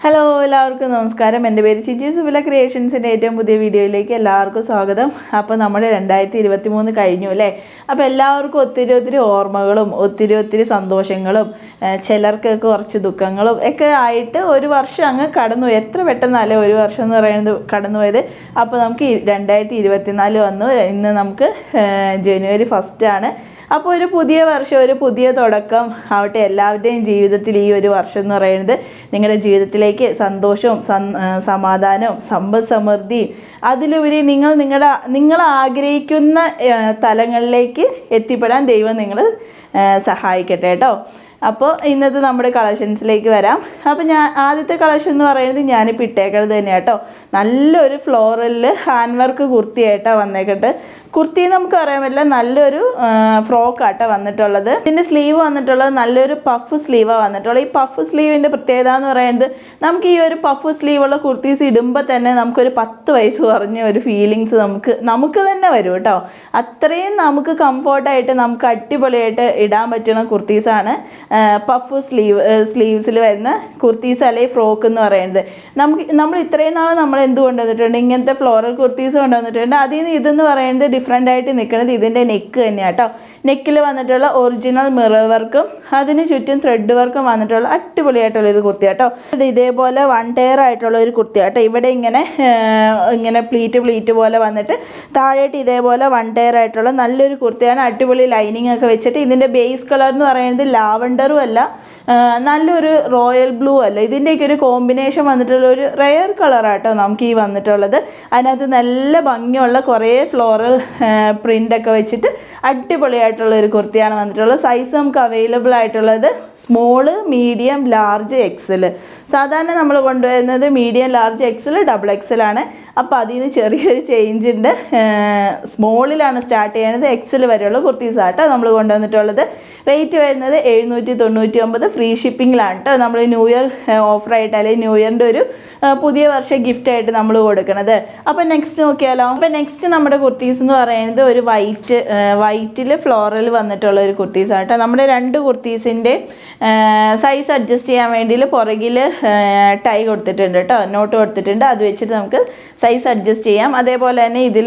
Hello എല്ലാവർക്കും നമസ്കാരം. എൻ്റെ പേര് ചിജി സുബില ക്രിയേഷൻസിൻ്റെ ഏറ്റവും പുതിയ വീഡിയോയിലേക്ക് എല്ലാവർക്കും സ്വാഗതം. അപ്പോൾ നമ്മുടെ 2023 കഴിഞ്ഞു അല്ലേ. അപ്പോൾ എല്ലാവർക്കും ഒത്തിരി ഓർമ്മകളും ഒത്തിരി സന്തോഷങ്ങളും ചിലർക്കൊക്കെ കുറച്ച് ദുഃഖങ്ങളും ഒക്കെ ആയിട്ട് ഒരു വർഷം അങ്ങ് കടന്നു. എത്ര പെട്ടെന്നല്ലേ ഒരു വർഷം എന്ന് പറയുന്നത് കടന്നുപോയത്. അപ്പോൾ നമുക്ക് 2024 വന്നു. ഇന്ന് നമുക്ക് ജനുവരി 1 ആണ്. അപ്പോൾ ഒരു പുതിയ വർഷം, ഒരു പുതിയ തുടക്കം ആവട്ടെ എല്ലാവരുടെയും ജീവിതത്തിൽ. ഈ ഒരു വർഷം എന്ന് പറയുന്നത് നിങ്ങളുടെ ജീവിതത്തിലേക്ക് സന്തോഷവും സമാധാനവും സമ്പദ് സമൃദ്ധിയും അതിലുപരി നിങ്ങൾ ആഗ്രഹിക്കുന്ന തലങ്ങളിലേക്ക് എത്തിപ്പെടാൻ ദൈവം നിങ്ങൾ സഹായിക്കട്ടെ കേട്ടോ. അപ്പോൾ ഇന്നത്തെ നമ്മുടെ കളക്ഷൻസിലേക്ക് വരാം. അപ്പോൾ ആദ്യത്തെ കളക്ഷൻ എന്ന് പറയുന്നത് ഞാനിപ്പോൾ ഇട്ടേക്കുന്നത് തന്നെയാണ് കേട്ടോ. നല്ലൊരു ഫ്ലോറലിൽ ഹാൻഡ് വർക്ക് കുർത്തിയായിട്ടാണ് വന്നേക്കട്ടെ. കുർത്തി നമുക്ക് അറിയാൻ പറ്റില്ല, നല്ലൊരു ഫ്രോക്കാട്ടോ വന്നിട്ടുള്ളത്. ഇതിൻ്റെ സ്ലീവ് വന്നിട്ടുള്ളത് നല്ലൊരു പഫ് സ്ലീവാണ് വന്നിട്ടുള്ളത്. ഈ പഫ് സ്ലീവിൻ്റെ പ്രത്യേകത എന്ന് പറയുന്നത് നമുക്ക് ഈ ഒരു പഫ് സ്ലീവുള്ള കുർത്തീസ് ഇടുമ്പോൾ തന്നെ നമുക്കൊരു 10 വയസ്സ് കുറഞ്ഞ ഒരു ഫീലിങ്സ് നമുക്ക് തന്നെ വരും കേട്ടോ. അത്രയും നമുക്ക് കംഫോർട്ടായിട്ട് നമുക്ക് അടിപൊളിയായിട്ട് ഇടാൻ പറ്റുന്ന കുർത്തീസാണ് പഫ് സ്ലീവ്സിൽ വരുന്ന കുർത്തീസ് അല്ലെങ്കിൽ ഫ്രോക്ക് എന്ന് പറയുന്നത്. നമ്മൾ ഇത്രയും നാൾ നമ്മൾ എന്ത് കൊണ്ടുവന്നിട്ടുണ്ട്, ഇങ്ങനത്തെ ഫ്ലോറൽ കുർത്തീസ് കൊണ്ടുവന്നിട്ടുണ്ട്. അതിൽ നിന്ന് ഇതെന്ന് പറയുന്നത് ഡിഫറെൻ്റ് ആയിട്ട് നിൽക്കുന്നത് ഇതിൻ്റെ നെക്ക് തന്നെയാണ് കേട്ടോ. നെക്കിൽ വന്നിട്ടുള്ള ഒറിജിനൽ മിറർ വർക്കും അതിന് ചുറ്റും ത്രെഡ് വർക്കും വന്നിട്ടുള്ള അടിപൊളിയായിട്ടുള്ളൊരു കുർത്തി കേട്ടോ. ഇത് ഇതേപോലെ 1 ടയർ ആയിട്ടുള്ള ഒരു കുർത്തി കേട്ടോ. ഇവിടെ ഇങ്ങനെ പ്ലീറ്റ് പോലെ വന്നിട്ട് താഴേട്ട് ഇതേപോലെ 1 ടയർ ആയിട്ടുള്ള നല്ലൊരു കുർത്തിയാണ്. അടിപൊളി ലൈനിങ് ഒക്കെ വെച്ചിട്ട് ഇതിൻ്റെ ബേസ് കളർ എന്ന് പറയുന്നത് ലാവണ്ടറും അല്ല, നല്ലൊരു റോയൽ ബ്ലൂ അല്ല, ഇതിൻ്റെയൊക്കെ ഒരു കോമ്പിനേഷൻ വന്നിട്ടുള്ള ഒരു റെയർ കളറാട്ടോ നമുക്ക് ഈ വന്നിട്ടുള്ളത്. അതിനകത്ത് നല്ല ഭംഗിയുള്ള കുറേ ഫ്ലോറൽ പ്രിൻ്റൊക്കെ വെച്ചിട്ട് അടിപൊളിയായിട്ടുള്ള ഒരു കുർത്തിയാണ് വന്നിട്ടുള്ളത്. സൈസ് നമുക്ക് അവൈലബിൾ ആയിട്ടുള്ളത് സ്മോള്, മീഡിയം, ലാർജ്, എക്സൽ. സാധാരണ നമ്മൾ കൊണ്ടുവരുന്നത് മീഡിയം, ലാർജ്, എക്സൽ, XXL ആണ്. അപ്പോൾ അതിന് ചെറിയൊരു ചേഞ്ച് ഉണ്ട്. സ്മോളിലാണ് സ്റ്റാർട്ട് ചെയ്യുന്നത്, എക്സൽ വരെയുള്ള കുർത്തീസാട്ടോ നമ്മൾ കൊണ്ടുവന്നിട്ടുള്ളത്. റേറ്റ് വരുന്നത് 799, ഫ്രീ ഷിപ്പിങ്ങിലാണ് കേട്ടോ. നമ്മൾ ന്യൂ ഇയർ ഓഫറായിട്ട് അല്ലെങ്കിൽ ന്യൂ ഇയറിൻ്റെ ഒരു പുതിയ വർഷ ഗിഫ്റ്റായിട്ട് നമ്മൾ കൊടുക്കുന്നത്. അപ്പോൾ നെക്സ്റ്റ് നോക്കിയാലോ. അപ്പോൾ നെക്സ്റ്റ് നമ്മുടെ കുർത്തീസ് എന്ന് പറയുന്നത് ഒരു വൈറ്റിൽ ഫ്ലോറൽ വന്നിട്ടുള്ള ഒരു കുർത്തീസാട്ടോ. നമ്മുടെ 2 കുർത്തീസിൻ്റെ സൈസ് അഡ്ജസ്റ്റ് ചെയ്യാൻ വേണ്ടിയിട്ട് പുറകിൽ ടൈ കൊടുത്തിട്ടുണ്ട് കേട്ടോ, നോട്ട് കൊടുത്തിട്ടുണ്ട്. അത് വെച്ചിട്ട് നമുക്ക് സൈസ് അഡ്ജസ്റ്റ് ചെയ്യാം. അതേപോലെ തന്നെ ഇതിൽ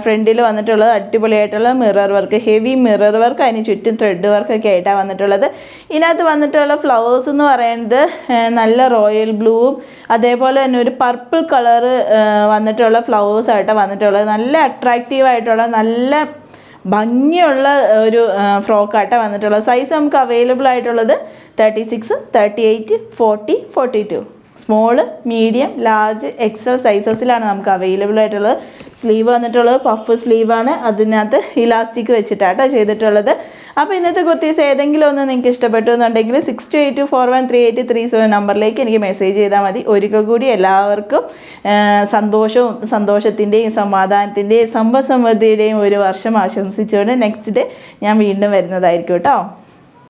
ഫ്രണ്ടിൽ വന്നിട്ടുള്ളത് അടിപൊളിയായിട്ടുള്ള mirror work, heavy mirror work, അതിന് ചുറ്റും ത്രെഡ് വർക്കൊക്കെ ആയിട്ടാണ് വന്നിട്ടുള്ളത്. ഇതിനകത്ത് വന്നിട്ടുള്ള ഫ്ലവേഴ്സ് എന്ന് പറയുന്നത് നല്ല റോയൽ ബ്ലൂവും അതേപോലെ തന്നെ ഒരു പർപ്പിൾ കളറ് വന്നിട്ടുള്ള ഫ്ലവേഴ്സായിട്ടാണ് വന്നിട്ടുള്ളത്. നല്ല അട്രാക്റ്റീവായിട്ടുള്ള നല്ല ഭംഗിയുള്ള ഒരു ഫ്രോക്കായിട്ടാണ് വന്നിട്ടുള്ളത്. സൈസ് നമുക്ക് അവൈലബിൾ ആയിട്ടുള്ളത് 36, 38, 40, 42. സ്മോള്, മീഡിയം, ലാർജ്, എക്സൽ സൈസസിലാണ് നമുക്ക് അവൈലബിൾ ആയിട്ടുള്ളത്. സ്ലീവ് വന്നിട്ടുള്ളത് പഫ് സ്ലീവാണ്, അതിനകത്ത് ഇലാസ്റ്റിക് വെച്ചിട്ടാട്ടോ ചെയ്തിട്ടുള്ളത്. അപ്പോൾ ഇന്നത്തെ കുർത്തീസ് ഏതെങ്കിലും ഒന്ന് നിങ്ങൾക്ക് ഇഷ്ടപ്പെട്ടു എന്നുണ്ടെങ്കിൽ 62841383 നമ്പറിലേക്ക് എനിക്ക് മെസ്സേജ് ചെയ്താൽ മതി. ഒരിക്കൽ കൂടി എല്ലാവർക്കും സന്തോഷത്തിൻ്റെയും സമാധാനത്തിൻ്റെയും സമ്പദ് സമൃദ്ധിയുടെയും ഒരു വർഷം ആശംസിച്ചുകൊണ്ട് നെക്സ്റ്റ് ഡേ ഞാൻ വീണ്ടും വരുന്നതായിരിക്കും കേട്ടോ.